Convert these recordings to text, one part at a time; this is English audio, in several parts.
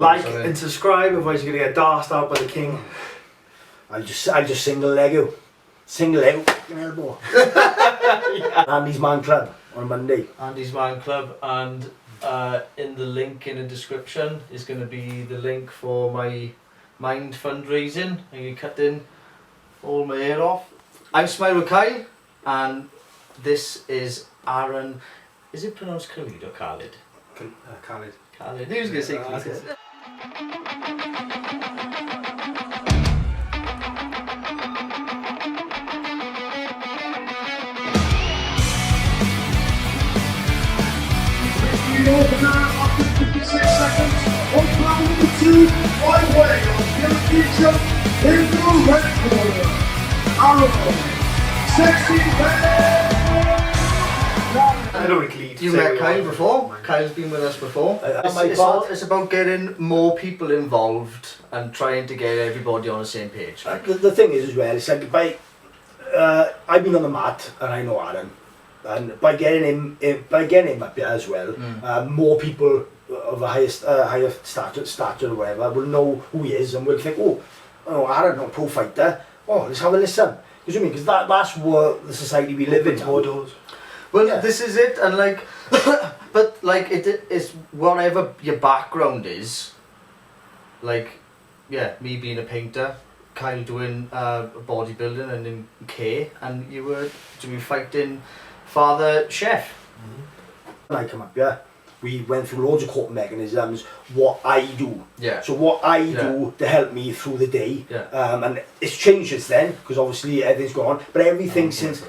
Like and subscribe, otherwise you're gonna get darsed out by the king. I'll just single leg you. Single leg fucking elbow. Yeah. Andy's Man Club on Monday. Andy's Man Club, and in the link in the description is going to be the link for my Mind fundraising. I'm going to cut in all my hair off. I'm Smile with Kyle, and this is Aaron. Is it pronounced KHALID or KHALID? KHALID. KHALID. Who's going to say KHALID? The opener after 56 seconds on round number 2 by way of European in the red corner. Aaron, sexy man. I don't really lead. You met Kyle before? Kyle's been with us before. It's about getting more people involved and trying to get everybody on the same page. The thing is as well, it's like I've been on the mat and I know Aaron. And by getting him up here as well, more people of a higher stature or whatever will know who he is and will think, oh, Aaron, a pro fighter. Oh, let's have a listen. You know what I mean? Because that's what the society we live in. Well, yeah. This is it, and like, but like it is whatever your background is. Like, yeah, me being a painter, Kyle doing bodybuilding, and then K, and you were doing fighting. Father Chef. When I come up here, we went through loads of coping mechanisms, what I do. Yeah. So what I do to help me through the day. Yeah. And it's changed since then, because obviously everything's gone on. But everything since the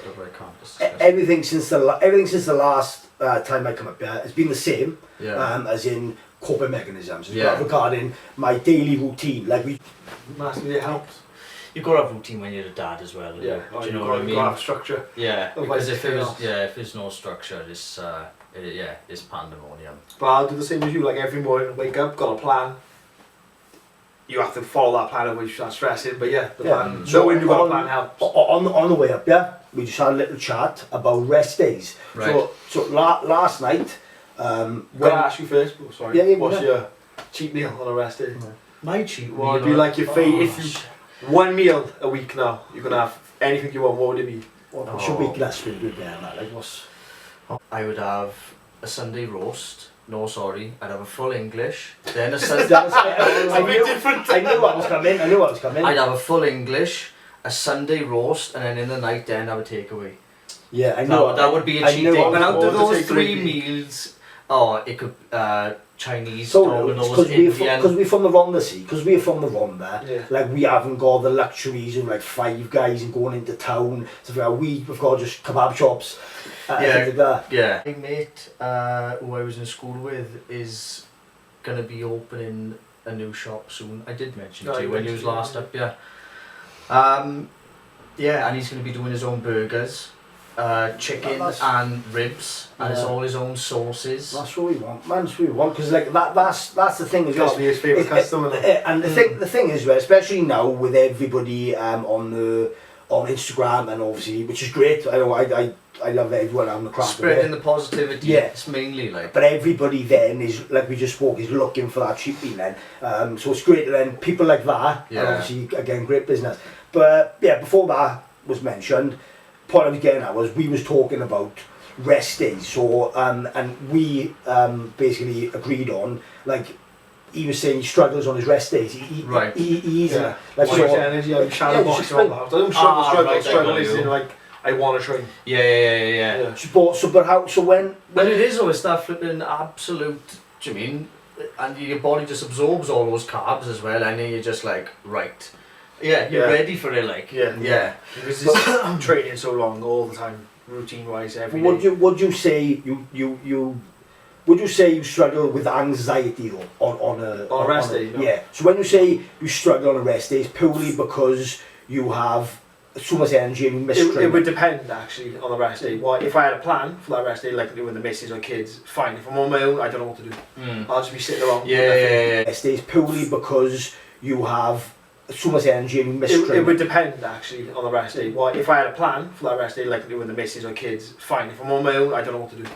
last time I come up here has been the same. Yeah. As in coping mechanisms. Regarding my daily routine. Like we Massively helps. You've got to have routine when you're a dad as well. Yeah. Do you know what I mean? You've got to have structure. Yeah. Otherwise Because if there's no structure, it's it's pandemonium. But I'll do the same as you. Like every morning, wake up, got a plan. You have to follow that plan, which you start stressing. But yeah, the plan. So when you've got a plan helps. On the way up, we just had a little chat about rest days. Right. So last night. Can I ask you first? Oh, sorry. Yeah, what's your cheat meal on a rest day? My cheat meal. What would be like your favourite? If you one meal a week now, you can have anything you want. What would it be? Should we glass with there? Like what's? I would have a Sunday roast. No, sorry, I'd have a full English. Then a Sunday. I knew what was coming. I'd have a full English, a Sunday roast, and then in the night, then I would take away. Yeah, I know. That would be a cheat day. what But out of those take 3 away meals, it could Chinese, Domino's, because Indian. we're from the Rhondda, see, because we're from the Rhondda, yeah. like we haven't got the luxuries of like Five Guys and going into town. So we've got just kebab shops. Things like that. Yeah. My mate, who I was in school with, is gonna be opening a new shop soon. I did mention to you when he was last up, yeah. Yeah, and he's gonna be doing his own burgers. Chicken and ribs, and it's all his own sauces. That's what we want, man. That's what we want, because like that's the thing as well. Especially his favourite customer. And the thing is, especially now with everybody on Instagram and obviously, which is great. I know I love everyone on the craft. Spreading the positivity. Yeah, it's mainly like. But everybody then is, like we just spoke, is looking for that cheap meal then. So it's great. And then people like that, and obviously again great business. But yeah, before that was mentioned. Point I was getting at was we was talking about rest days, so and we basically agreed on, like he was saying he struggles on his rest days. He's like so energy, like shadow boxing all that. I don't struggle is in like I want to train. Yeah. So when it is always that flipping absolute. Do you mean? And your body just absorbs all those carbs as well, and then you're just like right. Yeah, you're ready for it, like yeah. Because I'm training so long all the time, routine wise, every day. Would you say you struggle with anxiety on a rest day? No. Yeah. So when you say you struggle on a rest day, it's purely because you have so much energy and you miss training. It would depend actually on the rest day. Well, if I had a plan for that rest day, like with the missus or kids, fine. If I'm on my own, I don't know what to do. I'll just be sitting around. Yeah. Rest day is purely because you have so much energy and you miss It training. would depend actually on the rest day. Well, if I had a plan for that rest day, like with the missus or kids, fine. If I'm on my own, I don't know what to do.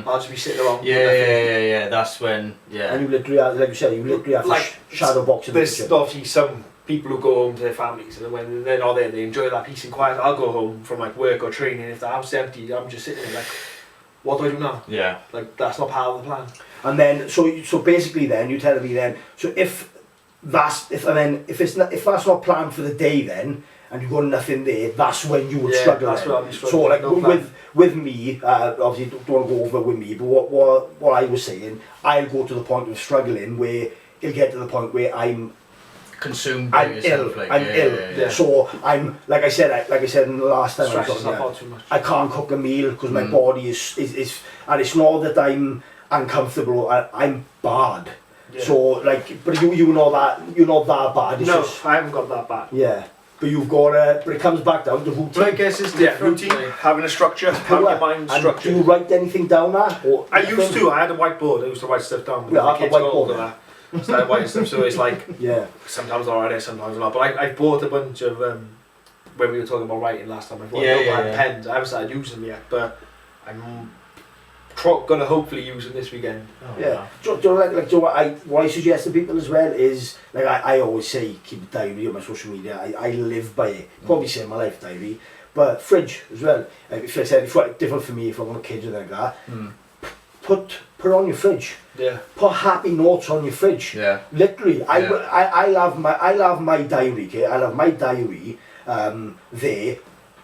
I'll just be sitting around. Yeah. That's when, And you literally have, like you said, you literally have Like, to shadow box in the There's kitchen. obviously some people who go home to their families, and when they're not there, they enjoy that peace and quiet. I'll go home from like work or training. If the house is empty, I'm just sitting there like, what do I do now? Yeah. Like that's not part of the plan. And then, so basically, then you're telling me then, so if that's not planned for the day, then and you've got nothing there, that's when you would struggle. That's then. where I'll be So struggling. like No with me, obviously don't want to go over with me, but what I was saying, I'll go to the point of struggling where it'll get to the point where I'm consumed by yourself. I'm ill. Yeah. So I'm like I said in the last time I Stress was on yourself here, out too much. I can't cook a meal because my body is and it's not that I'm uncomfortable. I'm bad. Yeah. So like, but you're not that bad. It's No, just, I haven't got that bad. yeah. But you've got but it comes back down to routine. But I guess it's different. routine, having a structure, having your mind And structured. do you write anything down there? Or I used to. I had a whiteboard. I used to write stuff down. But Yeah, the kids a got whiteboard, older. yeah. Started writing stuff. So it's like Yeah. sometimes I'll write it, sometimes not. But I bought a bunch of when we were talking about writing last time. I bought pens. I haven't started using them yet, but I'm gonna hopefully use them this weekend. Oh, Yeah. Do you know what I suggest to people as well is, like I always say, keep a diary on my social media. I live by it. Probably say my life diary. But fridge as well. If I said, if it's different for me, if I want kids or like that, put on your fridge. Yeah. Put happy notes on your fridge. Yeah. Literally, Yeah. I love my diary. Okay, I love my diary there,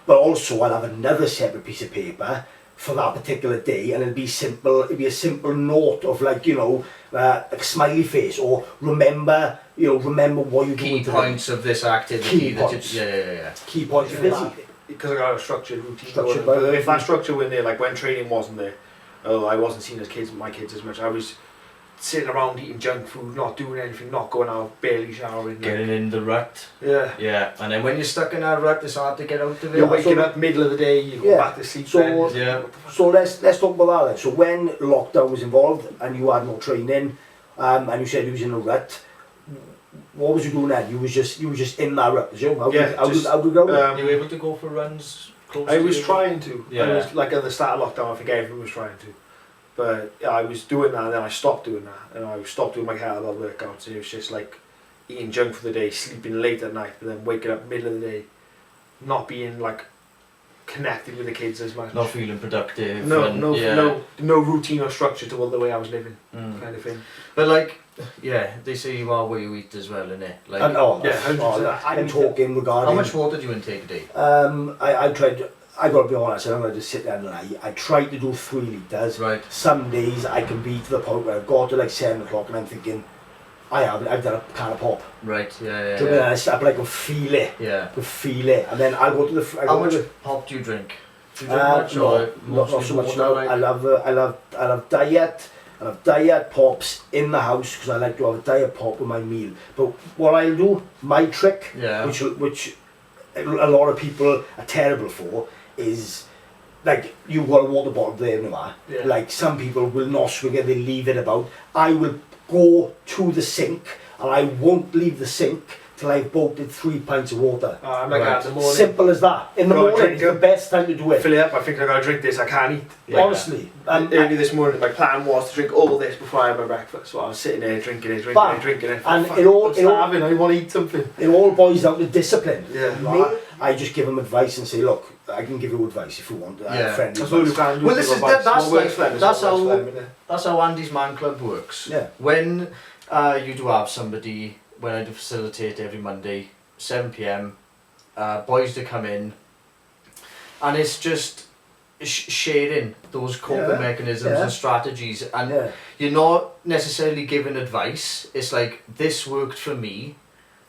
but also I'll have another separate piece of paper for that particular day, and it'll be simple. It'll be a simple note of like like a smiley face or remember what you Key do. points of this activity. Key that points. Yeah. Key points. Yeah. Busy. Because I got a structured routine. Structured going. by But if that structure wasn't there, like when training wasn't there, I wasn't seeing my kids as much. I was sitting around eating junk food, not doing anything, not going out, barely showering. Getting in the rut. Yeah. Yeah. And then when you're stuck in that rut, it's hard to get out of it. You're waking up middle of the day, you go back to sleep. So then. Yeah. So let's talk about that then. So when lockdown was involved and you had no training, and you said you was in a rut, what was you doing then? You was just in that rut, was you? How did you go? You were able to go for runs close I to was you? trying to. Yeah. I was like at the start of lockdown, I think everyone was trying to. But yeah, I was doing that, and then I stopped doing that, and I stopped doing my kettlebell workouts. And it was just like eating junk for the day, sleeping late at night, and then waking up middle of the day, not being like connected with the kids as much. Not feeling productive. No routine or structure to all the way I was living, kind of thing. But like, yeah, they say you are what you eat as well, innit? Like, And Yeah, 100%. I'm talking regarding. how much water do you intake a day? I tried. I got to be honest. I'm going to just sit there and lie. I tried to do 3 litres. Right. Some days I can be to the point where I've got to like 7 o'clock and I'm thinking, I've done a can of pop. Right. Yeah. Do you know what I mean? I start like I feel it. Yeah. I feel it, and then I'll go to the. How much pop do you drink? Do you drink much or not mostly so much water, now. like? I love diet. I have diet pops in the house because I like to have a diet pop with my meal. But what I'll do, my trick, Yeah. which a lot of people are terrible for, is like you've got a water bottle there now. Yeah. Like some people will not swig it, they leave it about. I will go to the sink and I won't leave the sink till I've bolted 3 pints of water. I'm like that in the morning. Simple as that. In the Got a morning, drink it's the best time to do it. Fill it up. I think I gotta drink this. I can't eat. Honestly. Early this morning, my plan was to drink all this before I had my breakfast. So I was sitting there drinking it. And I'm starving. I want to eat something. It all boils down to discipline. Yeah. Me, I just give them advice and say, look, I can give you advice if you want. Friendly That's all you advice. can do. Well, this is that's how how. that's how Andy's Man Club works. Yeah. When you do have somebody, when I do facilitate every Monday, 7 p.m, boys to come in, and it's just sharing those coping mechanisms and strategies, and you're not necessarily giving advice. It's like, this worked for me.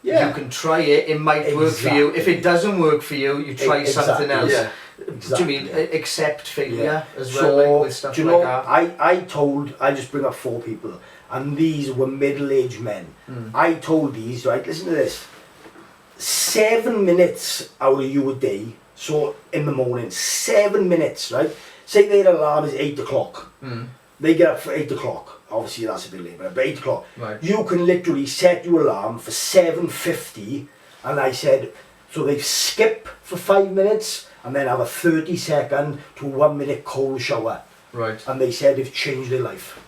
Yeah. You can try it. It might work for you. If it doesn't work for you, you try something else. Yeah. Do you mean accept failure as well, So, like, with stuff do you like know, that? I just bring up 4 people, and these were middle-aged men. I told these, right, listen to this, 7 minutes out of you a day, so in the morning, 7 minutes, right? Say their alarm is 8 o'clock. They get up for 8 o'clock. Obviously that's a bit late, but 8 o'clock. Right. You can literally set your alarm for 7:50 And I said, so they skip for 5 minutes and then have a 30-second to 1 minute cold shower. Right. And they said they've changed their life.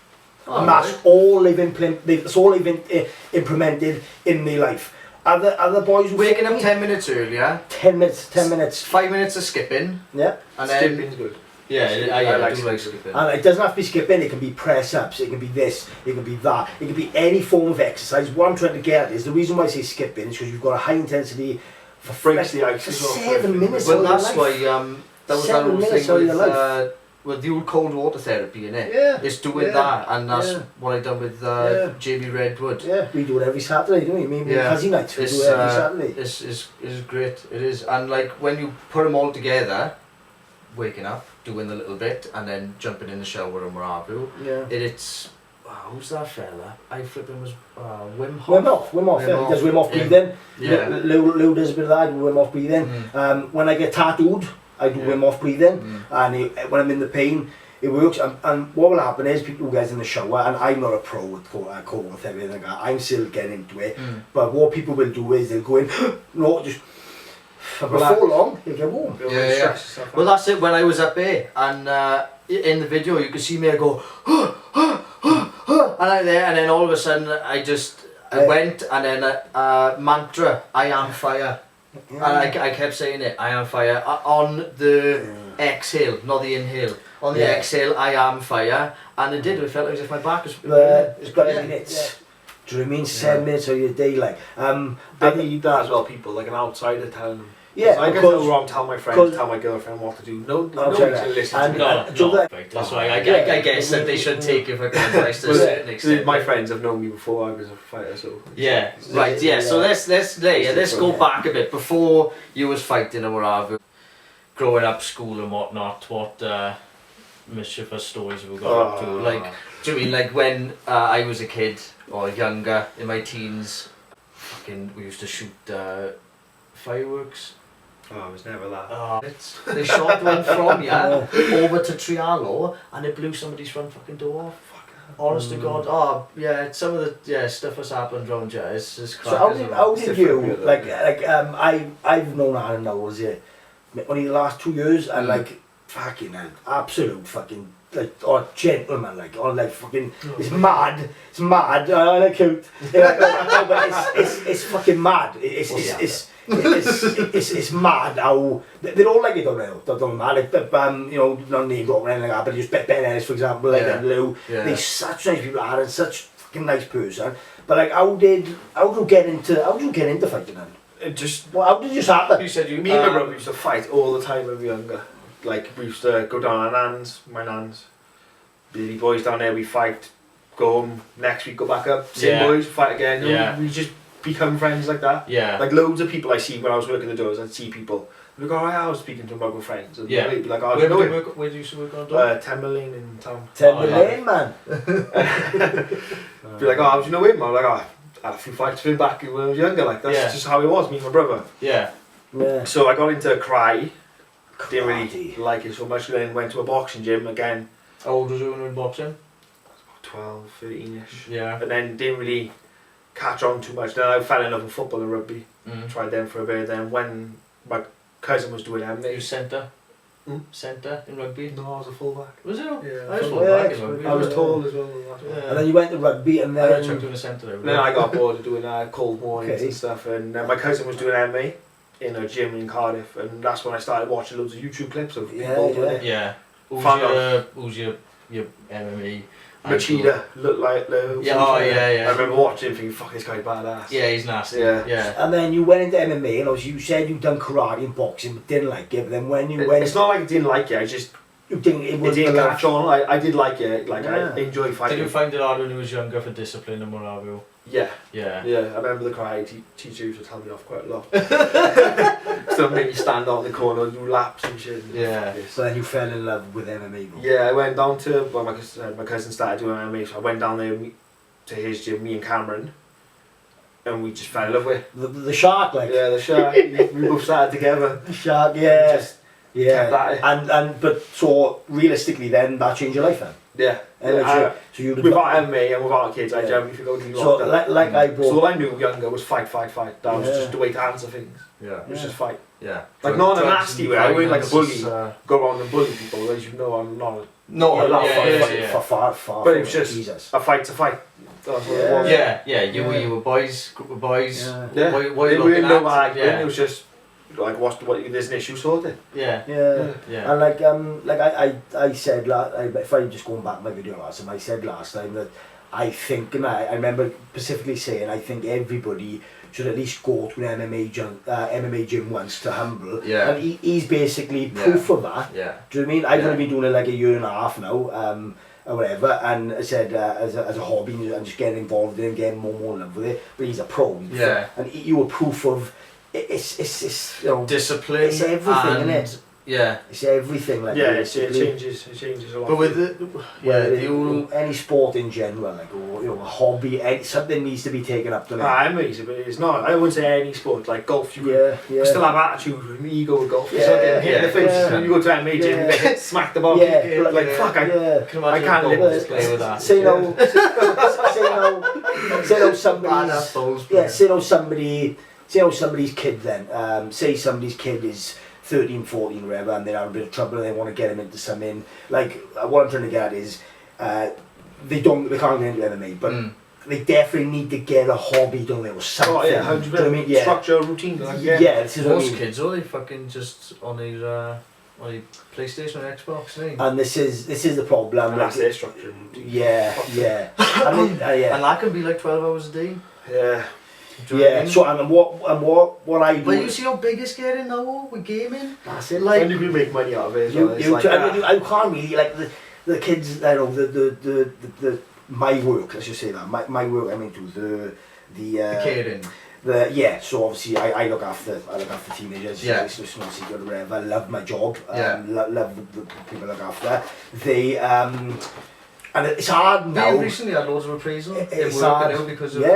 Oh, and that's right. all that's all they've implemented in their life. Other boys Waking up 10 minutes earlier. 10 minutes. 5 minutes of skipping. Yeah. And then, Skipping's good. yeah, I do like skipping. And it doesn't have to be skipping, it can be press ups, it can be this, it can be that, it can be any form of exercise. What I'm trying to get at is the reason why I say skipping is because you've got a high intensity for Breaks the ice for as well. 7 minutes. Well, of your that's life. why that was that 7 whole minutes thing of your life. with the old cold water therapy in it. Yeah. It's doing Yeah. that, and that's Yeah. what I done with Yeah. Jamie Redwood. Yeah, we do it every Saturday, don't we? Me and Yeah. Fuzzy nights, we It's, do it every Saturday. It's great. It is, and like when you put them all together, waking up, doing the little bit, and then jumping in the shower and what have you. Yeah. It's who's that fella? I flipping was Wim Hof. Wim Hof, Wim yeah. Hof. He does Wim Hof Yeah. breathing. Yeah. Lou does a bit of that, I do Wim Hof breathing. Mm. When I get tattooed, I do Yeah. Wim Hof breathing. Mm. And when I'm in the pain, it works. And what will happen is people who get in the shower, and I'm not a pro with cold water therapy, like that. I'm still getting into it. Mm. But what people will do is they'll go in, no, just before long, they'll get warm. Yeah. Well, that's it. When I was up there, and in the video, you can see me. I go, and I'm there, and then all of a sudden, I went, and then mantra, I am fire, and I kept saying it, I am fire, on the exhale, not the inhale. On the exhale, I am fire, and it did. It felt as if my back was. It's got minutes. Do you know what I mean? 7 minutes of your day, like. They need that as well, people, like an outsider telling them. Yeah, I get because- no wrong, tell my friends, tell my girlfriend what to do. Nobody's going to listen to And- me. No, that's why I guess that they should take it for advice to a certain extent. My friends have known me before I was a fighter, so... Yeah, right, yeah, so let's go back a bit. Before you was fighting and whatever, growing up, school and whatnot, what mischievous stories have we got up to? Like, do you mean like when I was a kid or younger, in my teens, we used to shoot fireworks. Oh, I was never that. They shot one from you over to Trialo and it blew somebody's front fucking door off. Honest to God, some of the stuff that's happened around here is crap. So how did you, I've known Aaron Knowles here, only the last 2 years, and like, fucking hell, absolute fucking, like, gentleman, like, fucking, it's mad, I like cute, but it's fucking mad, it's mad how they're all like it, don't mad, like, not name dropping or anything like that, but just Ben Ellis, for example, like, and Lou, they're such nice people, Aaron, such fucking nice person, but like, how did you get into fighting then? How did it just happen? You said me and my brother used to fight all the time when we were younger. Like, we used to go down our my nan's, Billy boys down there, we fight, go home, next week go back up, same boys, fight again, we just become friends like that. Yeah. Like, loads of people I see when I was working the doors, I'd see people, they'd go, I was speaking to my good friends, and they'd be like, oh, where do you used to work on door? 10 million in town. 10 million, man. Be like, oh, how do you know him? I'm like, oh, I had a few fights with him back when I was younger, like, that's just how it was, me and my brother. Yeah. So I got into karate. Didn't really like it so much, then went to a boxing gym again. How old was you when you were in boxing? 12, 13ish. Yeah. But then didn't really catch on too much. Then I fell in love with football and rugby. Tried them for a bit. Then when my cousin was doing MMA. You centre? Centre in rugby? No, I was a fullback. Was you? Yeah. I was fullback in rugby. I was tall as well. And then you went to rugby and I then... tried doing a centre every Then day. I got bored of doing cold mornings and stuff, and my cousin was doing MMA in a gym in Cardiff, and that's when I started watching loads of YouTube clips of people doing it. Yeah. Who's your MMA? Machida looked like Lou. Yeah, I remember watching him thinking, fuck, this guy's badass. Yeah, he's nasty. Yeah. And then you went into MMA, and obviously you said you'd done karate and boxing, but didn't like it. But then when you went... It's not like I didn't like it, I just... You didn't, it didn't catch on. I did like it, like I enjoy fighting. Did you find it hard when you was younger for discipline and what have you? Yeah. Yeah. Yeah, I remember the karate teacher used to tell me off quite a lot. Still make me stand out in the corner and do laps and shit. Yeah. So then you fell in love with MMA, bro. Yeah, I went down to, well, my cousin started doing MMA, so I went down there to his gym, me and Cameron, and we just fell in love with it. The shark, like? Yeah, the shark. We both started together. The shark, yeah. Just kept at it. But so realistically then, that changed your life then? Yeah. So you without MMA and without kids, I generally think I would do So like I brought. So all I knew younger was fight. That was just the way to answer things. Yeah. It was just fight. Yeah. Like not in a nasty way. I wouldn't like a bully. Is, go around and bully people. As you know, I'm not. Far. But it was just Jesus. a fight to fight. That's what it was. Yeah. You were boys, group of boys. Yeah. What It you really looking no at? argument. It was just like what there's an issue sorted. Yeah. And like I said, if I'm just going back to my video last time, I said last time that I think, and I remember specifically saying, I think everybody should at least go to an MMA gym once to humble. Yeah. And he's basically proof of that. Yeah. Do you know what I mean? I've only been doing it like a year and a half now, or whatever, and I said as a hobby, I'm just getting involved in it, getting more in love with it. But he's a pro. And you were proof of it's you know, discipline. It's everything, isn't it? Yeah. It's everything. Like it changes a lot. But with any sport in general, like or a hobby, something needs to be taken up. Doesn't it? I'm easy, but it's not. I wouldn't say any sport like golf. You still have attitude and ego with golf. It's not getting hit in the face when you go to MMA gym. You get smacked the ball. Like fuck, I can't live this play with that. Say no. Say no. Somebody's kid then. Say somebody's kid is 13, 14, whatever, and they're having a bit of trouble and they want to get them into something. Like, what I'm trying to get at is, they can't get into MMA, but they definitely need to get a hobby, don't they, or something. Oh yeah, 100%. Structure, routine. Like, this is most kids, they fucking just on a PlayStation or Xbox, eh? And this is the problem. And that's their structure. Yeah. And that can be like 12 hours a day. Yeah. So what I do. But you see how big it's getting now with gaming. That's it. Like, and you can make money out of it. I can't really like the kids. You know, the my work. Let's just say that my work. I mean, the caring. So obviously I look after teenagers. It's no secret or whatever. I love my job. Love the people I look after. They and it's hard now. You recently had loads of appraisal. It's hard because of I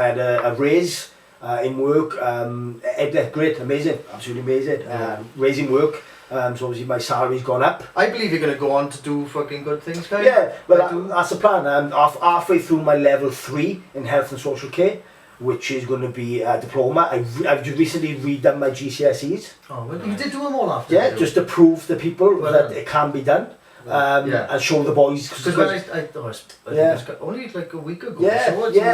had a raise in work. Great, amazing, absolutely amazing. Raising work. So obviously my salary's gone up. I believe you're going to go on to do fucking good things, guys. Yeah, well that's the plan. Halfway through my level 3 in health and social care, which is going to be a diploma. I've recently redone my GCSEs. Oh, well, you did do them all after. Yeah, just to prove to people that it can be done. And show the boys. Because when I think it was only like a week ago.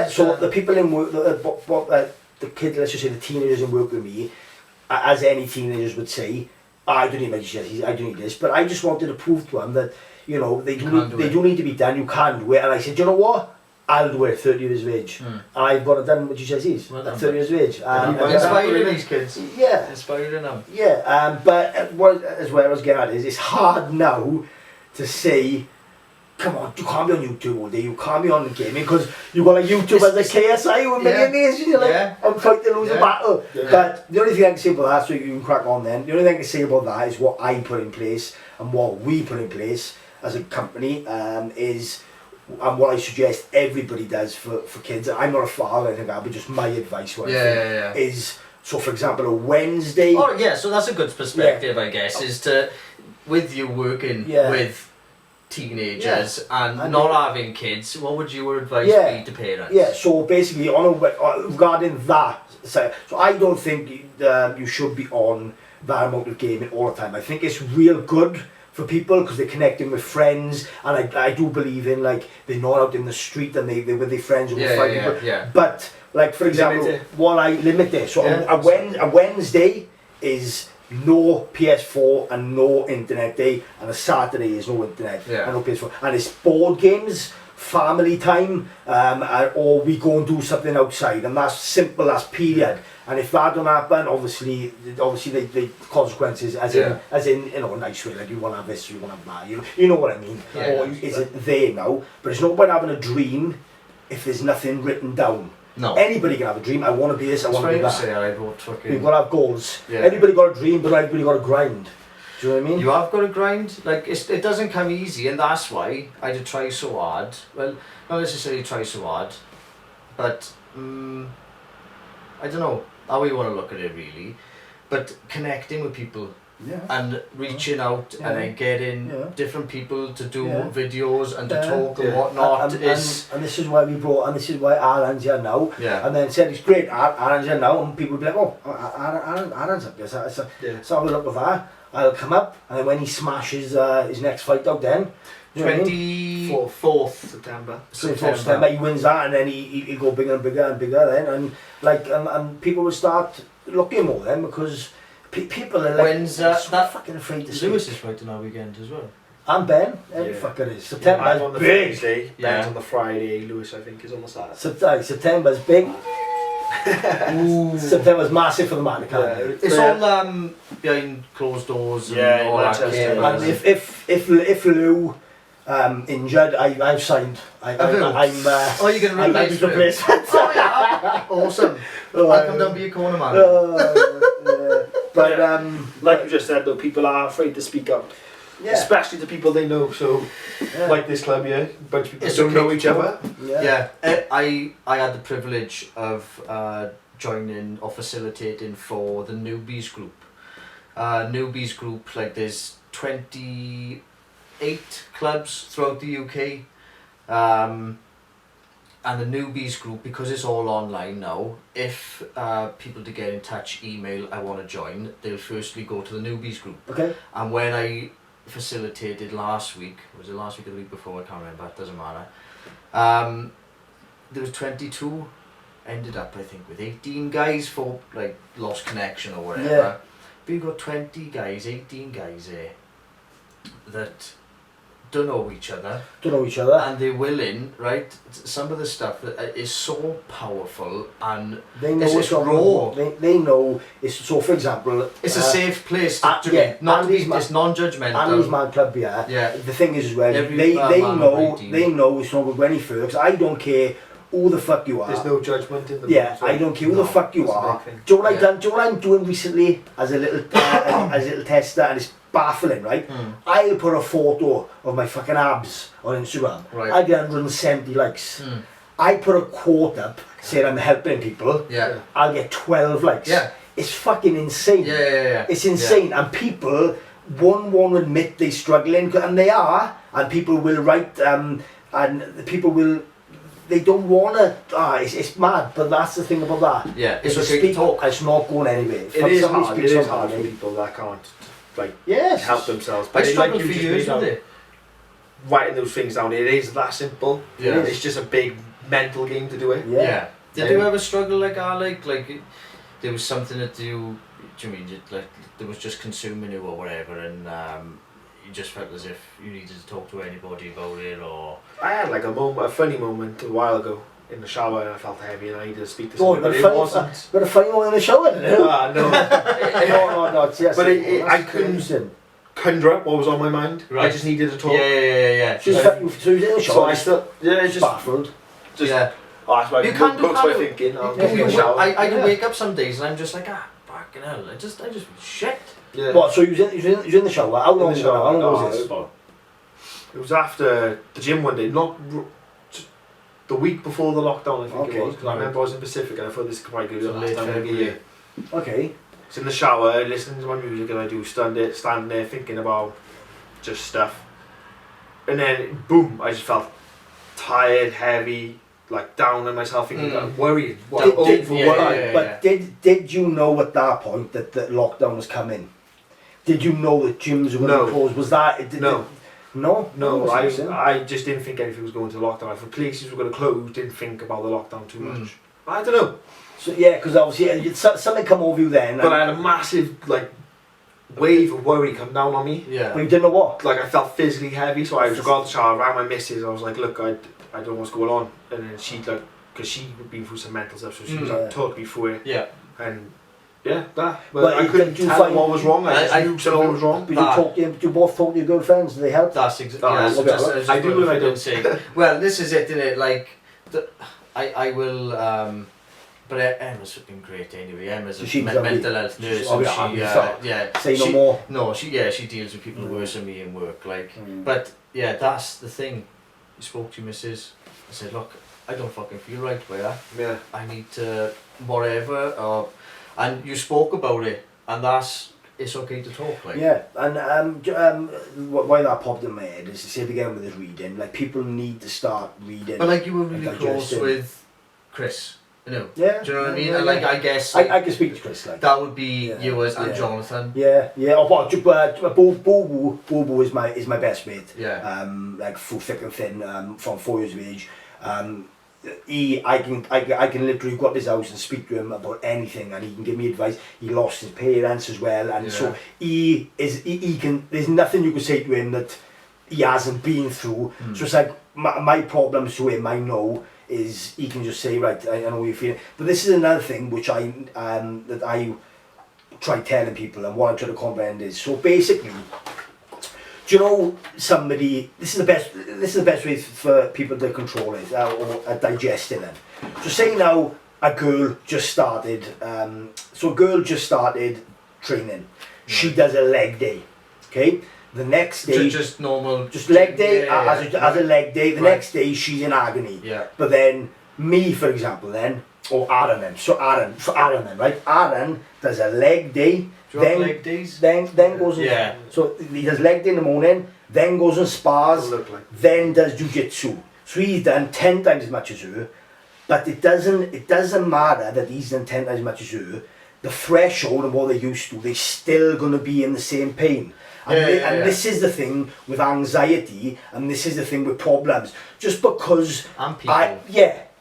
So the people in work, the kids, let's just say the teenagers in work with me, as any teenagers would say, I don't need my GCSEs, I don't need this, but I just wanted to prove to them that, you know, they do need to be done, you can do it. And I said, you know what? I'll do it at 30 years of age. And I've got it done with GCSEs at 30 years of age. Inspiring these kids. Yeah. Inspiring them. Yeah, but what as well as getting at is, it's hard now to say, come on, you can't be on YouTube all day, you can't be on the gaming, because you've got like YouTube as a KSI with millionaires, you're like, I'm fighting to lose a battle. But the only thing I can say about that, so you can crack on then, the only thing I can say about that is what I put in place and what we put in place as a company is, and what I suggest everybody does for kids. I'm not a father, I think that'll be just my advice. Is, so for example, a Wednesday. Oh yeah, so that's a good perspective, I guess, is to, with you working with teenagers and not having kids, what would your advice be to parents? Yeah, so basically, regarding that, so I don't think you should be on that amount of gaming all the time. I think it's real good for people because they're connecting with friends, and I do believe in, like, they're not out in the street and they're with their friends and people. But like, for example, what I limit this, so a Wednesday is no PS4 and no internet day, and a Saturday is no internet and no PS4, and it's board games, family time, or we go and do something outside, and that's simple, that's period. And if that don't happen, obviously the consequences, as in you know, a nice way, like you want to have this, you want to have that, you know what I mean, or is it there now? But it's not about having a dream if there's nothing written down. No. Anybody can have a dream. I want to be this, I want to be that. You've got to have goals. Yeah. Everybody got a dream, but everybody got to grind. Do you know what I mean? You have got to grind. Like, it doesn't come easy, and that's why I did try so hard. Well, not necessarily try so hard, but I don't know how you want to look at it really. But connecting with people and reaching out and then getting different people to do videos and to talk and whatnot and this is why we brought, and this is why Alan's here now. And then said it's great, Alan's here now, and people will be like, oh, Alan's up here, so have a look at that. I'll come up, and then when he smashes his next fight out, then 24th September. He wins that, and then he go bigger and bigger and bigger then, and like and people will start looking more then, because people are like, when's so fucking afraid to speak. Lewis is fighting our weekend as well. And Ben, every fucker is. September's on the big. Thursday, Ben's on the Friday, Lewis I think is on the Saturday. September's big. September's massive for the man. It's all behind closed doors and all that. And if Lou injured, I've signed. You're going to replace him? Oh yeah, awesome. I'll come down and be a corner man. But like you just said though, people are afraid to speak up. Especially to people they know, so like this club, a bunch of people don't know each other. I had the privilege of joining or facilitating for the newbies group. Newbies group, like there's 28 clubs throughout the UK. And the newbies group, because it's all online now, if people to get in touch email, I want to join, they'll firstly go to the newbies group. Okay. And when I facilitated last week, was it last week or the week before, I can't remember, it doesn't matter. There was 22, ended up I think with 18 guys for like lost connection or whatever. But you've got 20 guys, 18 guys there that don't know each other. And they're willing, right? Some of the stuff that is so powerful and they know it's raw. They know it's so. For example, it's a safe place. It's non-judgmental. Andy's Mad Club here. The thing is, well, they know it's not with any Fergs. I don't care who the fuck you are. There's no judgment in the I don't care who the fuck you are. Do you know what I'm doing recently as a little tester, and it's baffling, right? I'll put a photo of my fucking abs on Instagram. I get 170 likes. I put a quote up saying I'm helping people. I'll get 12 likes. It's fucking insane. It's insane, and people won't want to admit they're struggling, and they are, and people will write, and the people will. They don't want to. It's mad, but that's the thing about that. It's okay to talk. It's not going anywhere. It is hard for people that can't help themselves. But I struggled for years with it. Writing those things down, it is that simple. It's just a big mental game to do it. Did you ever struggle like there was something that you mean like there was just consuming you or whatever, and you just felt as if you needed to talk to anybody about it, or? I had like a funny moment a while ago in the shower, and I felt heavy and I needed to speak to someone. But it wasn't. But a funny moment in the shower, didn't you? No. No. But I couldn't conjure up what was on my mind. I just needed to talk. So you was in the shower. So I still, just baffled. That's why you can't do my thinking. I can wake up some days and I'm just like, fucking hell, I just shit. What? So you was in the shower? How long was this? It was after the gym one day, not the week before the lockdown, I think it was. Because I remember I was in Pacific and I thought this could probably be the last time of the year. Okay. It's in the shower, listening to my music, and I do standing there thinking about just stuff. And then boom, I just felt tired, heavy, like down on myself, thinking, worried. But did you know at that point that the lockdown was coming? Did you know that gyms were going to close? Was that No, I just didn't think anything was going to lockdown. If the places were going to close, didn't think about the lockdown too much. I don't know. So because obviously something come over you then. But I had a massive wave of worry come down on me. But you didn't know what. I felt physically heavy, so I just got out the shower, ran my missus. I was like, look, I don't know what's going on. And then she because she'd been through some mental stuff, so she was took me through it. And. But I couldn't tell what was wrong. I knew something was wrong. But you both talk to your girlfriends, do they help? That's exactly. I do and I don't say. Well, this is it, isn't it? I will. But Emma's been great anyway. Emma's a mental health nurse, and Say no more. No, she deals with people worse than me in work. But that's the thing. You spoke to your missus. I said, look, I don't fucking feel right by that. I need to whatever. And you spoke about it, and it's okay to talk, like. Yeah, and why that popped in my head is to say again with his reading, like people need to start reading. But like you were really and close digesting. with Chris, you know. Yeah. Do you know what I mean? Yeah, And like yeah. I guess I can speak to Chris like. that would be Yeah, you and yeah. Jonathan. Yeah, yeah. Bobo is my best mate. Yeah. Like through thick and thin. From 4 years of age. I can literally go up his house and speak to him about anything, and he can give me advice. He lost his parents as well, and so he can. There's nothing you can say to him that he hasn't been through. So it's like my problems to him, I know, is he can just say, right, I know what you're feeling. But this is another thing which I try telling people, and what I try to comprehend is, so basically, do you know somebody, this is the best way for people to control it, or digest it then. So say now a girl just started, training. She does a leg day, okay? The next day, just normal, just leg day, as a leg day. The next day she's in agony. Yeah. But then me, for example, then, or Aaron then, right? Aaron does a leg day. Do you have leg days? Then goes and, so he does leg day in the morning, then goes and spars, then does jiu-jitsu. So he's done 10 times as much as her, but it doesn't matter that he's done 10 times as much as her. The threshold and what they're used to, they're still going to be in the same pain. And this is the thing with anxiety, and this is the thing with problems. Just because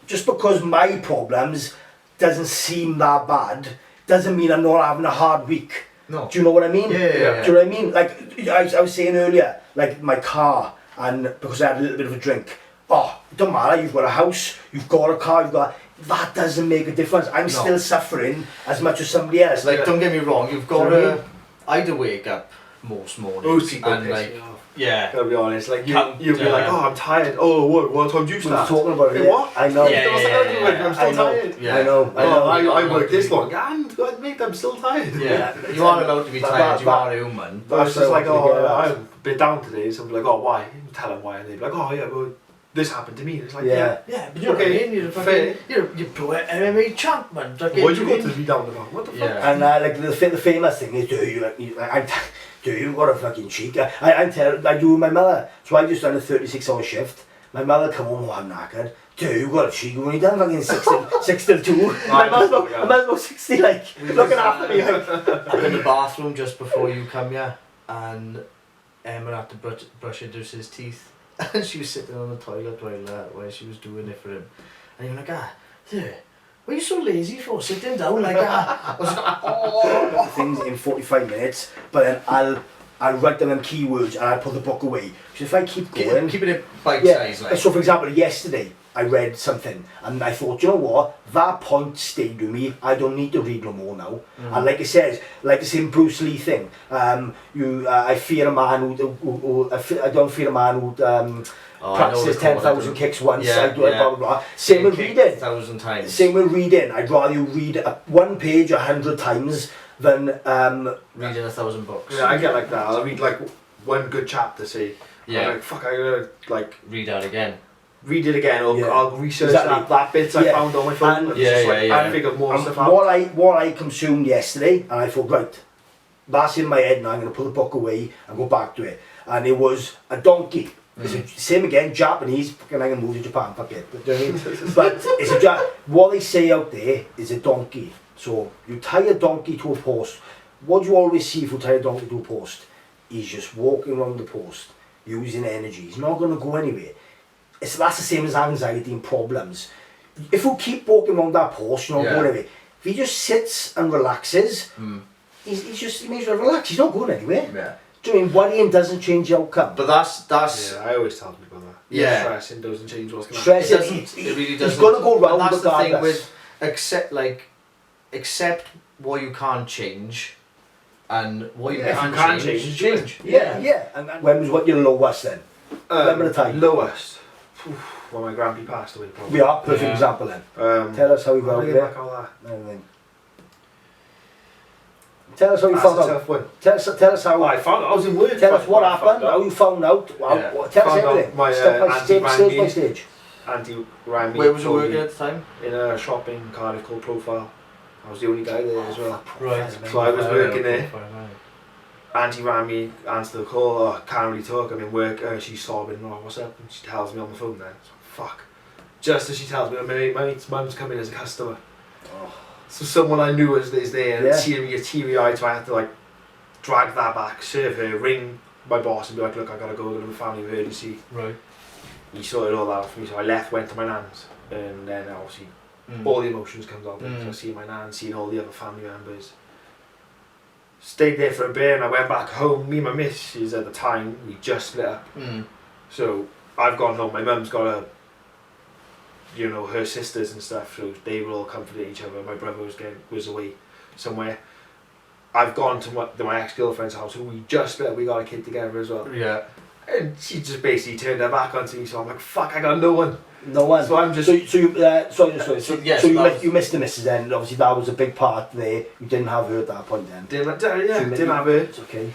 just because my problems doesn't seem that bad, doesn't mean I'm not having a hard week. No. Do you know what I mean? Yeah. Do you know what I mean? Like I was saying earlier, like my car, and because I had a little bit of a drink. Oh, it don't matter, you've got a house, you've got a car, that doesn't make a difference. I'm still suffering as much as somebody else. Like, don't get me wrong, you've got to either wake up most mornings and like, gotta be honest, like you'll be like, oh, I'm tired. Oh, what time do you start? Talking about it, what? I know. I'm still tired. Yeah. I know. I work this long, and mate, I'm still tired. Yeah, you aren't allowed to be tired. You are human. But it's just like, oh, I'm a bit down today. So I'm like, oh, why? Tell them why, and they're like, oh yeah, well, this happened to me. And it's like, yeah, but you're okay. You're pro MMA champ, man. Why'd you go to be down about? What the fuck? And like the famous thing is, do you got a fucking cheek? I do with my mother. So I just done a 36-hour shift. My mother come home, oh, I'm knackered. Do you got a cheek? You've only done fucking 6 till 2. My mother's about 60, like, looking after me. Like. I'm in the bathroom just before you come here, and Emma had to brush his teeth. And she was sitting on the toilet while she was doing it for him. And you were like, dude, what are you so lazy for? Sitting down like that. I was like, oh. Things in 45 minutes, but then I'll write down them keywords and I'll put the book away. So if I keep going... Keeping it bite-sized, like. So for example, yesterday, I read something and I thought, you know what, that point stayed with me. I don't need to read no more now. And like it says, like the same Bruce Lee thing, I fear a man I don't fear a man who practices 10,000 kicks once. I do it, blah blah blah. Same with reading. 1,000 times. Same with reading. I'd rather you read one page 100 times than reading 1,000 books. Yeah, I get like that. I'll read like one good chapter, say. Yeah. I'm like, fuck, I gotta like read out again. Read it again, or I'll research Exactly. that bits I found on my phone. And I think of more stuff out. What I consumed yesterday, and I thought, right, that's in my head now, I'm going to put the book away and go back to it. And it was a donkey. It's same again, Japanese, fucking I can move to Japan, fuck it. But it's what they say out there is a donkey. So you tie a donkey to a post. What do you always see if you tie a donkey to a post? He's just walking around the post, using energy. He's not going to go anywhere. That's the same as anxiety and problems. If you keep walking around that post, you're not going anywhere. If he just sits and relaxes, he makes you relax. He's not going anywhere. Yeah. Do you know what I mean? Worrying doesn't change the outcome. But that's. Yeah, I always tell people that. Yeah. Stressing doesn't change what's going to happen. Stressing, It really doesn't. He's going to go round regardless. That's the thing with accept what you can't change, and what you If can you can't change. change. Yeah. And when was what your lowest then? Remember the time? Lowest. When my grandpa passed away, probably. We are perfect example then. Tell us how you found it. Tell us how you found out. Tell us how. I found out. I was in work. Tell us what happened. How you found out. Tell us everything. My Step by step, stage by stage. Auntie rang me. Where was you working at the time? In a shop in Cardiff called Profile. I was the only guy there as well. Right. So I was working there. Auntie rang me, answered the call, oh, can't really talk, I'm in work, she's sobbing, oh, what's up? And she tells me on the phone then, so, fuck. Just as she tells me, my mate's mum's coming as a customer. Oh. So someone I knew is there, Yeah. and seeing me teary-eyed, so I had to like drag that back, serve her, ring my boss and be like, look, I gotta go to a family emergency. Right. He sorted all that out for me, so I left, went to my nan's, and then obviously all the emotions comes out. So seeing my nan, seeing all the other family members. Stayed there for a bit, and I went back home. Me and my missus at the time, we just split up. So I've gone home. My mum's got her sisters and stuff, so they were all comforting each other. My brother was away somewhere. I've gone to my ex-girlfriend's house, who we just split up. We got a kid together as well. Yeah. And she just basically turned her back onto me, so I'm like, fuck, I got no one. No one. So I'm just... You missed the missus then, obviously that was a big part there. You didn't have her at that point then. Didn't have her. It's okay.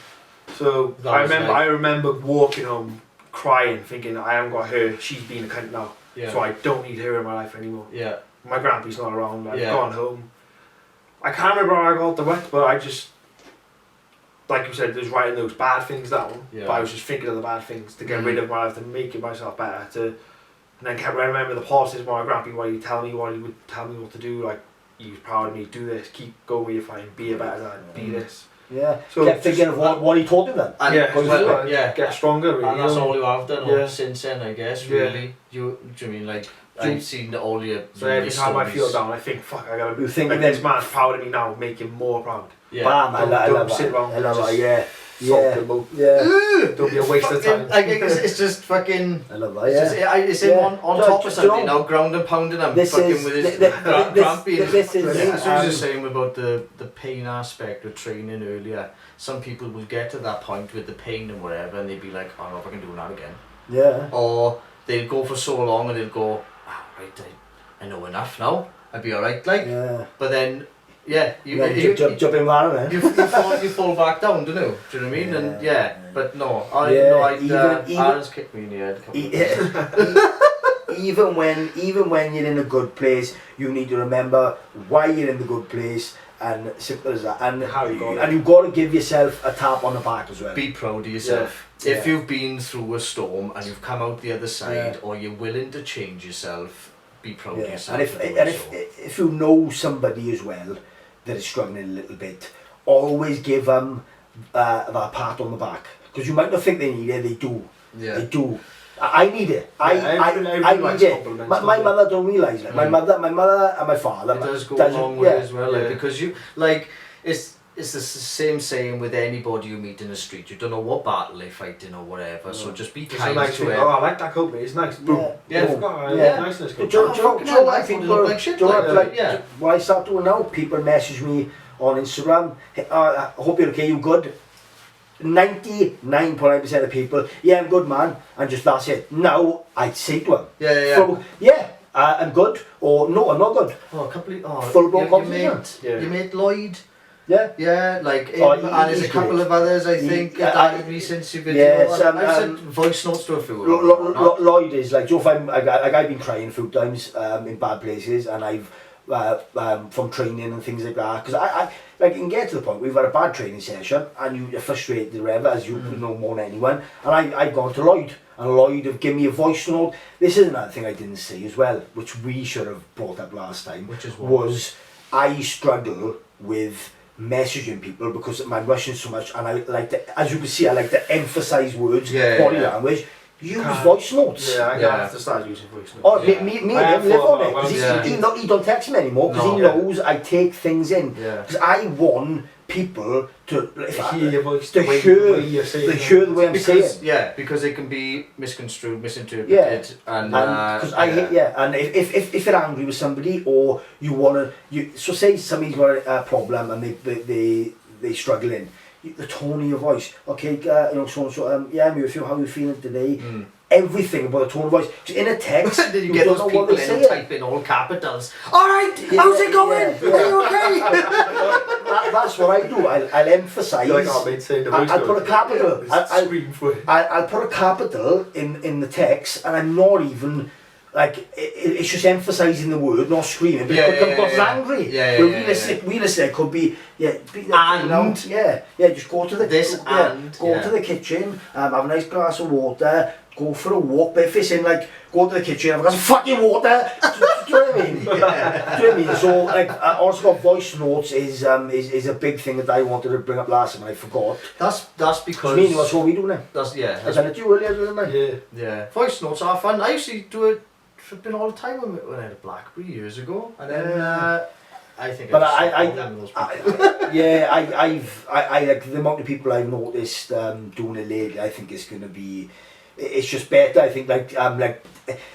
So I remember walking home crying, thinking I haven't got her, she's been a cunt now. Yeah. So I don't need her in my life anymore. Yeah. My grandpa's not around, I've gone home. I can't remember how I got the wet, but I just, like you said, there's writing those bad things down, but I was just thinking of the bad things to get rid of my life, to make it myself better, and then kept remembering the positives of my grandpa, what he would tell me what to do, like, he was proud of me, do this, keep going with your flying, be a better dad, be this. Yeah, so kept thinking of what he told you then. And get stronger really. And that's all you have done since then, I guess, really. Do you mean, like, I've seen all your so every time I feel down, I think, fuck, I gotta think like, this man's proud of me now, make him more proud. Yeah. Bam, I love that, Don't be a waste of time. Like, it's just fucking... I love that, It's in on top of something now, ground and pounding them, fucking with his cramping. This is As I was just saying about the pain aspect of training earlier, some people will get to that point with the pain and whatever, and they'd be like, oh no, if I can do that again. Yeah. Or they'll go for so long and they'll go, right, I know enough now, I'd be alright, like. Yeah. But then, you jump in around, you fall back down, don't you? Do you know what I mean? Yeah. And but no, Aaron's kicked me in the head. Even when you're in a good place, you need to remember why you're in the good place, and simple as that. And you've got to give yourself a tap on the back as well. Be proud of yourself. Yeah. If you've been through a storm and you've come out the other side, or you're willing to change yourself, be proud of yourself. And if you know somebody as well that is struggling a little bit, always give them that pat on the back, because you might not think they need it, they do. Yeah. They do. I need it. I need it. My mother don't realise it. My mother and my father. It does go a long way as well, like, because you like it's the same saying with anybody you meet in the street. You don't know what battle they're fighting or whatever, so just be kind to it. Oh, I like that coat, mate. It's nice. Boom. Niceness. What I start doing now, people message me on Instagram. Hey, I hope you're okay. You good? 99.9% of people, yeah, I'm good, man, and just that's it. Now I'd say to them, I'm good, or no, I'm not good. Oh, completely. Full blown conversation. You made Lloyd. Yeah, like and there's a couple of others I think that since you've been I've sent voice notes to a few. Lloyd is like, Joe, I've been crying a few times in bad places, and I've from training and things like that, because I like, you can get to the point where you've had a bad training session and you're frustrated or whatever, as you know more than anyone, and I've gone to Lloyd, and Lloyd have given me a voice note. This is another thing I didn't say as well, which we should have brought up last time, which is was I struggle with messaging people because I'm rushing so much, and I like to, as you can see, I like to emphasise words, body language. Use voice notes. Yeah, I have to start using voice notes. Oh, me and him live on it, because he don't text me anymore, because he knows I take things in. Because I want people to hear your voice, to hear the way I'm saying. Yeah, because it can be misconstrued, misinterpreted, and because and if you're angry with somebody, or so say somebody's got a problem and they struggling. The tone of your voice, okay, so yeah, I'm with you, how are you feeling today? Everything about the tone of voice. In a text, then you get those people in and type in all capitals. Alright, how's it going? Are you okay? That's what I do. I'll emphasise. I'll put a capital. I'll put a capital in the text, and I'm not even like it's just emphasising the word, not screaming. But it could come across as angry. Realistic could be just go to the to the kitchen, have a nice glass of water, go for a walk. But if it's in like go to the kitchen, have a glass of fucking water. Do you know what I mean? Do you know what I mean? So like also voice notes is a big thing that I wanted to bring up last time and I forgot. That's because that's what we do now. That's I done it to you earlier, didn't I? Yeah. Voice notes are fun. I used to do it flipping all the time when I had a BlackBerry years ago, and then I think. But I like the amount of people I've noticed doing it lately. I think it's gonna be. It's just better. I think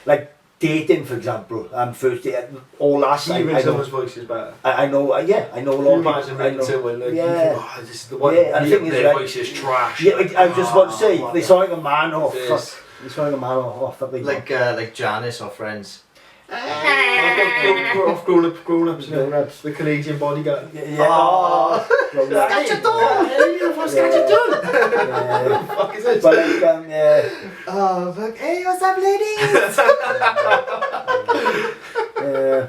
like dating, for example. First date, all last night. Even someone's voice is better. I know. I know a lot of people. Imagine someone like you think, oh, this is the one. And the thing is, their voice is trash. Yeah, I was just about to say they sound like a man off. They sound like a man off. Like Janice or Friends. Grown-ups. The Canadian bodyguard. Got your done! What's got you done? What the fuck is it? But like, oh, fuck. Hey, what's up, ladies?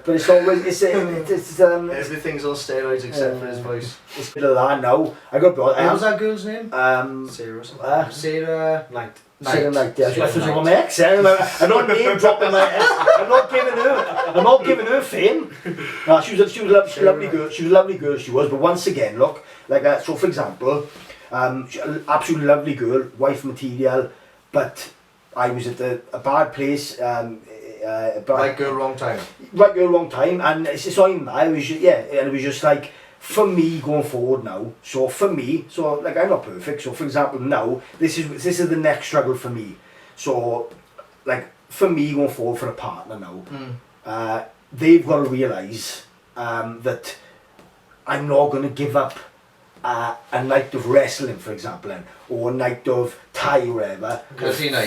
but it's always everything's on steroids except for his voice. It's a bit of that now. I got how's that girl's name? Sarah. Sarah Knight. Saying like that. I was like, my ex. I'm not name dropping my ex. I'm not giving her fame. No, she was a lovely girl. She was a lovely girl. She was. But once again, look, like so for example, absolutely lovely girl, wife material, but I was at a bad place. Right girl, wrong time. Right girl, wrong time, and it's just and it was just like. For me going forward now, so like I'm not perfect, so for example now, this is the next struggle for me. So like for me going forward for a partner now, they've got to realise that I'm not going to give up a night of wrestling, for example, or a night of Thai or whatever.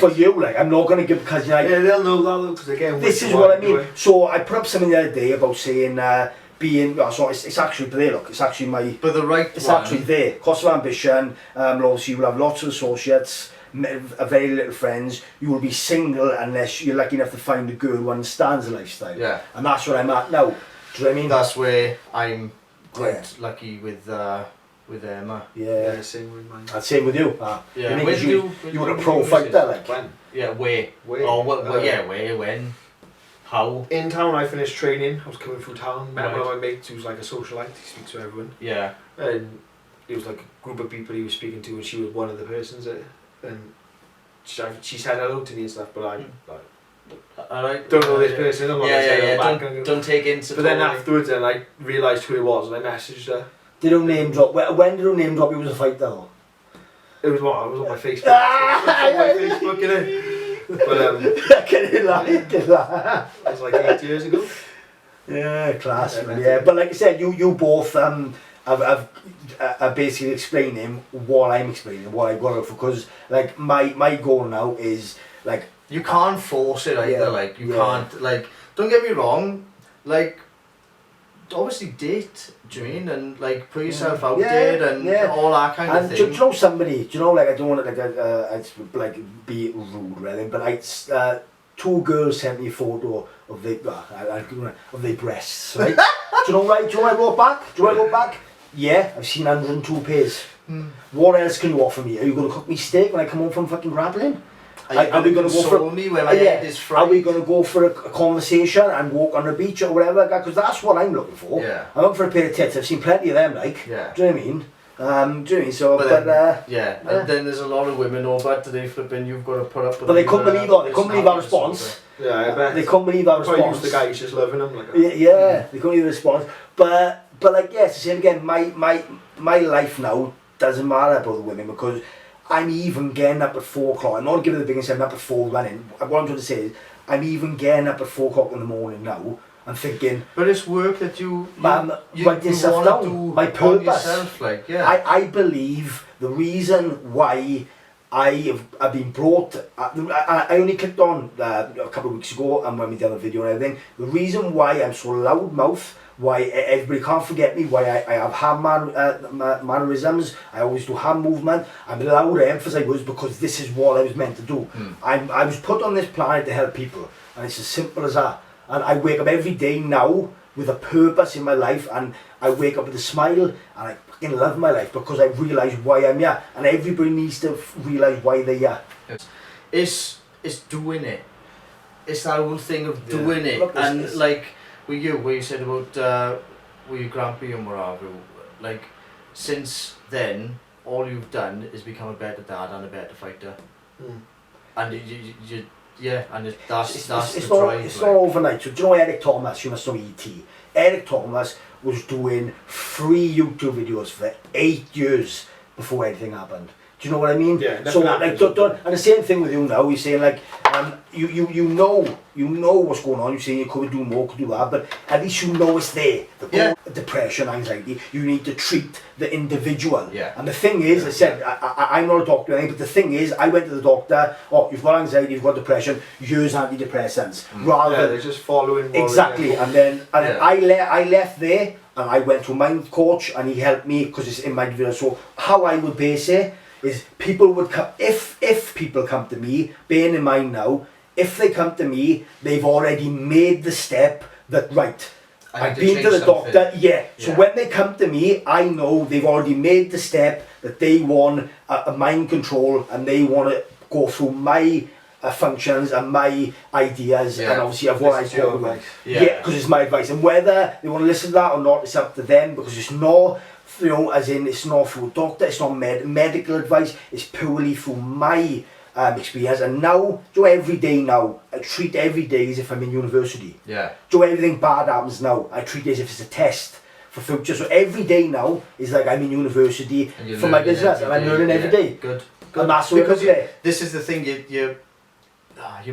For you, like I'm not going to give because yeah, they'll know that because again. This is what I mean. So I put up something the other day about saying. So it's actually there. Look, it's actually my. But the right. It's actually there. Cost of ambition. Obviously, you will have lots of associates, very little friends. You will be single unless you're lucky enough to find a girl who understands the lifestyle. Yeah. And that's where I'm at now. Do you know what I mean? That's where I'm quite lucky with Emma. Yeah. Same with mine. Same with you. Yeah. You were a pro fighter, like. When? Yeah. Where? Oh, where? When? How? In town, I finished training. I was coming through town. Met one of my mates who was like a socialite. He speaks to everyone. Yeah. And it was like a group of people he was speaking to, and she was one of the persons there. And she said hello to me and stuff, but I don't know this person. I'm not gonna say hello back. Don't take into. But then afterwards, then I realised who it was, and I messaged her. Did her name drop? When did her name drop? It was a fight though. It was what? I was on my Facebook. It was on my Facebook, innit? But I can't lie. That was like 8 years ago. Yeah, class. Yeah, but like I said, you both have basically explaining what I'm explaining, what I got for, because like my goal now is like you can't force it either. Like you can't like. Don't get me wrong. Like obviously date. Do you mean and like put yourself out there and all that kind of thing. Do you know somebody? Do you know like I don't want to like be rude or anything, but two girls sent me a photo of their breasts. Right? Do you know what I wrote back? Yeah, I've seen 102 pairs. What else can you offer me? Are you going to cook me steak when I come home from fucking grappling? Are we going to go for me when my head is fried? Are we going to go for a conversation and walk on the beach or whatever? Because that's what I'm looking for. Yeah. I'm looking for a pair of tits. I've seen plenty of them. Like. Yeah. Do you know what I mean? Do you know what I mean? So, and then there's a lot of women over today flipping. You've got to put up with. But they couldn't believe that. They couldn't believe our response. Yeah, I bet. They couldn't believe our response. The guy who's just loving them. Like they couldn't believe the response. But like yes, the same again. My life now doesn't matter about the women because. I'm even getting up at 4 o'clock. I'm not giving the biggest. I'm up at 4 running. What I'm trying to say is, I'm even getting up at 4 o'clock in the morning now. I'm thinking. But it's work that you want to do. My purpose. Yourself, like, I believe the reason why I've been brought, I only clicked on a couple of weeks ago and when we did a video and everything, the reason why I'm so loudmouth, why everybody can't forget me, why I have hand mannerisms, I always do hand movement, I'm loud to emphasise was because this is what I was meant to do. I was put on this planet to help people, and it's as simple as that. And I wake up every day now with a purpose in my life, and I wake up with a smile, and I fucking love my life because I realise why I'm here, and everybody needs to realise why they're here. It's doing it. It's that whole thing of doing it. Look, and like with you, where you said about with your grandpa and whatever, like since then, all you've done is become a better dad and a better fighter. And you yeah, and that's the drive. It's not overnight. So do you know Eric Thomas? You must know E.T. Eric Thomas was doing free YouTube videos for 8 years before anything happened. Do you know what I mean? Yeah. So like, and the same thing with you now. You're saying like, you know what's going on. You're saying you could do more, could do that, but at least you know it's there. Depression, anxiety. You need to treat the individual. Yeah. And the thing is, I said, I'm not a doctor or anything, but the thing is, I went to the doctor. Oh, you've got anxiety, you've got depression. Use antidepressants rather than they're just following. exactly. And then I left there and I went to a mind coach and he helped me because it's in my video. So how I would base it is people would come, if people come to me, bearing in mind now, if they come to me, they've already made the step that, right, I've been to the doctor, so when they come to me, I know they've already made the step that they want a mind control and they want to go through my functions and my ideas and obviously of what I talk about. Because it's my advice, and whether they want to listen to that or not, it's up to them, because it's not, you know, as in it's not through a doctor, it's not medical advice, it's purely through my experience. And now, do every day now, I treat every day as if I'm in university. Do everything bad happens now, I treat it as if it's a test for future. So every day now is like I'm in university for my business, and I'm learning every day. Good. And that's because this is the thing, you're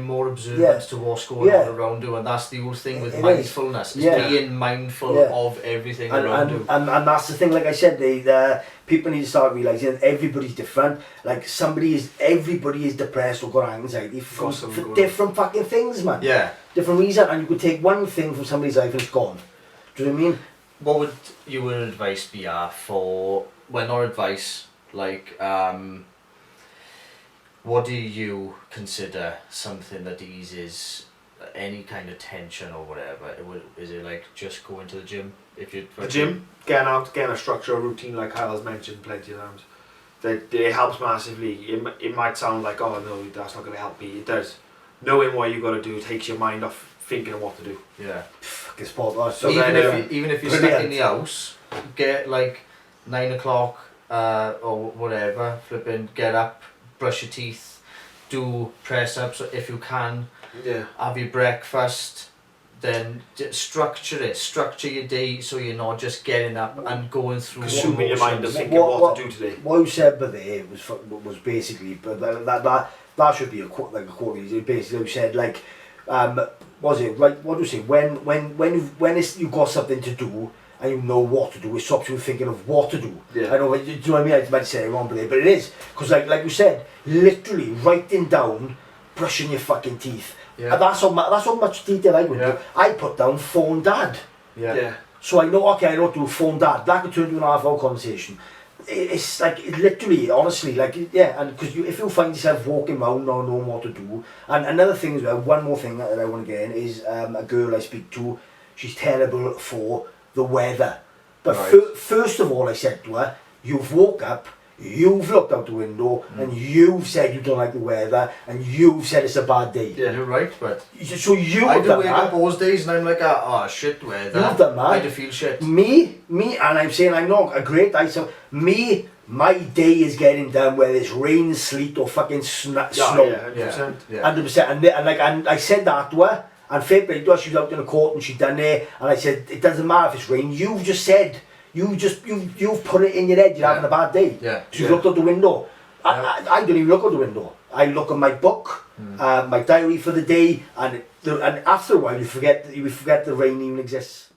more observant to what's going on around you, and that's the whole thing with mindfulness. Is being mindful of everything around you. And that's the thing. Like I said, people need to start realising that everybody's different. Like everybody is depressed or got anxiety for different fucking things, man. Different reason, and you could take one thing from somebody's life and it's gone. Do you know what I mean? What would your advice be for? Well, not advice. Like, what do you consider something that eases any kind of tension or whatever? Is it like just going to the gym? If you the gym, getting out, getting a structure, a routine, like Kyle's mentioned plenty of times. That it helps massively. It might sound like, oh no, that's not going to help me. It does. Knowing what you got to do takes your mind off thinking of what to do. Fucking spot. So even if you're stuck in the house, get like 9 o'clock or whatever, flipping, get up, brush your teeth, do press ups if you can, have your breakfast, then structure your day so you're not just getting up and going through consuming your mind of thinking what to do today. What you said by there was basically, but that should be a quote. It basically said like, was it right? What do you say? When you've got something to do and you know what to do, it stops you thinking of what to do. Yeah. I know. Do you know what I mean? I might say it wrong, but it is, because like you said, literally writing down, brushing your fucking teeth. Yeah. And that's how much detail I would do. I put down phone dad. So I know, okay, I don't do phone dad. That could turn to an half-hour conversation. It's like, literally, honestly, like, and because if you find yourself walking around not knowing what to do. And another thing as well, one more thing that I want to get in is a girl I speak to, she's terrible for the weather. But first of all, I said to her, you've woke up, you've looked out the window, and you've said you don't like the weather, and you've said it's a bad day. Yeah, you're right, but so I do wake up those days and I'm like, oh shit weather. You've done that. I do feel shit. Me, and I'm saying I'm not a great guy, so my day is getting done whether it's rain, sleet, or fucking snow. 100%. 100%. And I said that to her, and fair play to her, she was out in the court and she done it, and I said, it doesn't matter if it's rain, you've just said, you've put it in your head, you're having a bad day. So you looked out the window. I don't even look out the window. I look at my book, my diary for the day, and after a while you forget the rain even exists.